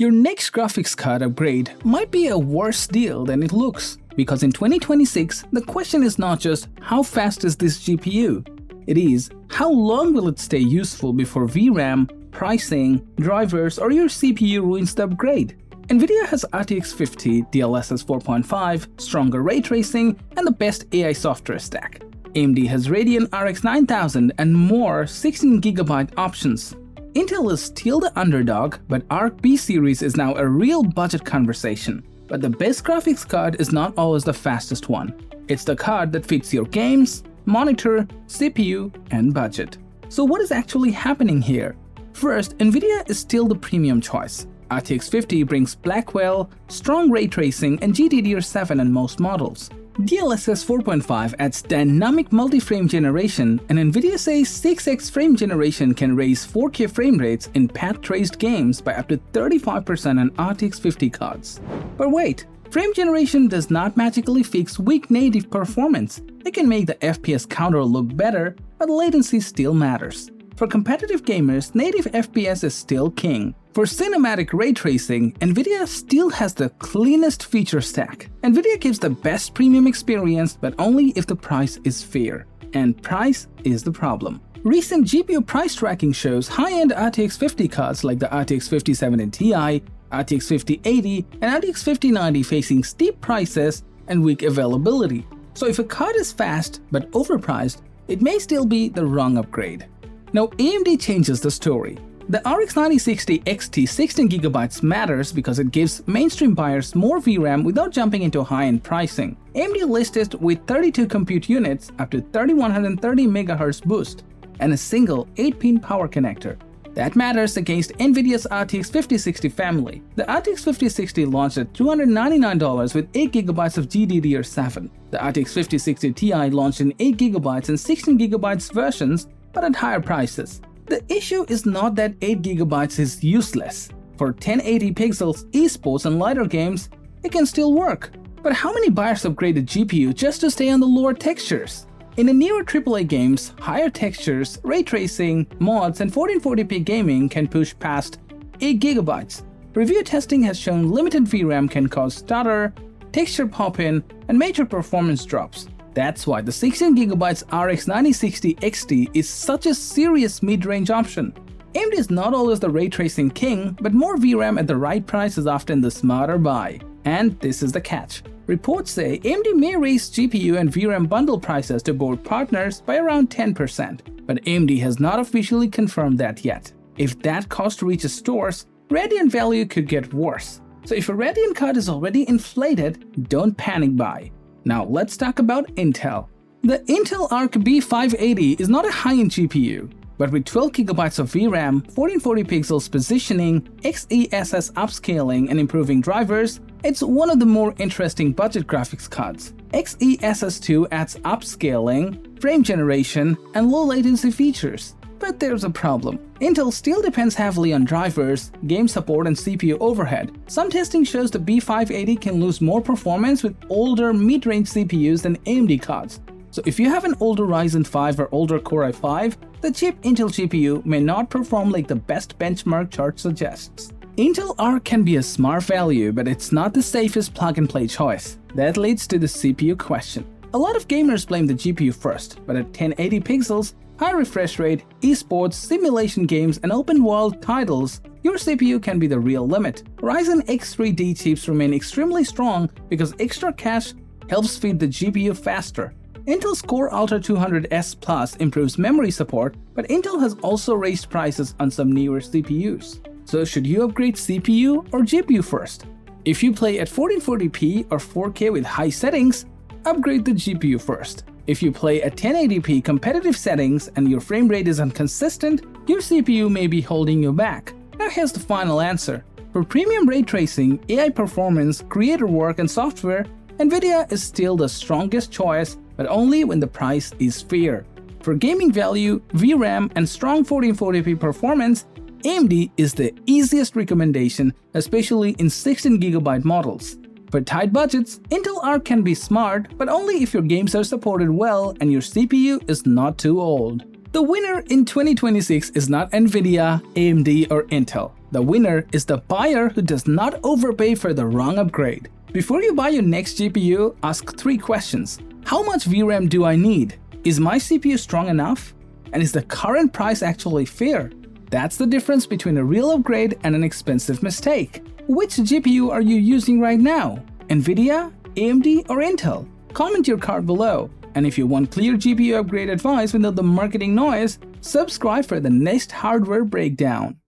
Your next graphics card upgrade might be a worse deal than it looks, because in 2026, the question is not just how fast is this GPU, it is how long will it stay useful before VRAM, pricing, drivers, or your CPU ruins the upgrade. Nvidia has RTX 50, DLSS 4.5, stronger ray tracing, and the best AI software stack. AMD has Radeon RX 9000 and more 16GB options. Intel is still the underdog, but Arc B series is now a real budget conversation. But the best graphics card is not always the fastest one. It's the card that fits your games, monitor, CPU, and budget. So what is actually happening here? First, Nvidia is still the premium choice. RTX 50 brings Blackwell, strong ray tracing, and GDDR7 in most models. DLSS 4.5 adds dynamic multi-frame generation, and Nvidia says 6x frame generation can raise 4K frame rates in path-traced games by up to 35% on RTX 50 cards. But wait, frame generation does not magically fix weak native performance. It can make the FPS counter look better, but latency still matters. For competitive gamers, native FPS is still king. For cinematic ray tracing, Nvidia still has the cleanest feature stack. Nvidia gives the best premium experience, but only if the price is fair. And price is the problem. Recent GPU price tracking shows high-end RTX 50 cards like the RTX 5070 Ti, RTX 5080, and RTX 5090 facing steep prices and weak availability. So if a card is fast but overpriced, it may still be the wrong upgrade. Now AMD changes the story. The RX 9060 XT 16GB matters because it gives mainstream buyers more VRAM without jumping into high-end pricing. AMD listed with 32 compute units up to 3130 MHz boost and a single 8-pin power connector. That matters against Nvidia's RTX 5060 family. The RTX 5060 launched at $299 with 8GB of GDDR7. The RTX 5060 Ti launched in 8GB and 16GB versions, but at higher prices. The issue is not that 8GB is useless. For 1080 pixels, esports, and lighter games, it can still work. But how many buyers upgrade a GPU just to stay on the lower textures? In the newer AAA games, higher textures, ray tracing, mods, and 1440p gaming can push past 8GB. Review testing has shown limited VRAM can cause stutter, texture pop-in, and major performance drops. That's why the 16GB RX 9060 XT is such a serious mid-range option. AMD is not always the ray tracing king, but more VRAM at the right price is often the smarter buy. And this is the catch. Reports say AMD may raise GPU and VRAM bundle prices to board partners by around 10%, but AMD has not officially confirmed that yet. If that cost reaches stores, Radeon value could get worse. So if a Radeon card is already inflated, don't panic buy. Now let's talk about Intel. The Intel Arc B580 is not a high-end GPU, but with 12GB of VRAM, 1440 pixels positioning, XeSS upscaling, and improving drivers, it's one of the more interesting budget graphics cards. XeSS 2 adds upscaling, frame generation, and low latency features. But there's a problem. Intel still depends heavily on drivers, game support, and CPU overhead. Some testing shows the B580 can lose more performance with older mid-range CPUs than AMD cards. So if you have an older Ryzen 5 or older Core i5, the cheap Intel GPU may not perform like the best benchmark chart suggests. Intel Arc can be a smart value, but it's not the safest plug-and-play choice. That leads to the CPU question. A lot of gamers blame the GPU first, but at 1080 pixels, high refresh rate, esports, simulation games, and open-world titles, your CPU can be the real limit. Ryzen X3D chips remain extremely strong because extra cache helps feed the GPU faster. Intel's Core Ultra 200S Plus improves memory support, but Intel has also raised prices on some newer CPUs. So should you upgrade CPU or GPU first? If you play at 1440p or 4K with high settings, upgrade the GPU first. If you play at 1080p competitive settings and your frame rate is inconsistent, your CPU may be holding you back. Now here's the final answer. For premium ray tracing, AI performance, creator work, and software, Nvidia is still the strongest choice, but only when the price is fair. For gaming value, VRAM, and strong 1440p performance, AMD is the easiest recommendation, especially in 16GB models. For tight budgets, Intel Arc can be smart, but only if your games are supported well and your CPU is not too old. The winner in 2026 is not Nvidia, AMD, or Intel. The winner is the buyer who does not overpay for the wrong upgrade. Before you buy your next GPU, ask 3 questions. How much VRAM do I need? Is my CPU strong enough? And is the current price actually fair? That's the difference between a real upgrade and an expensive mistake. Which GPU are you using right now? Nvidia, AMD, or Intel? Comment your card below. And if you want clear GPU upgrade advice without the marketing noise, subscribe for the next hardware breakdown.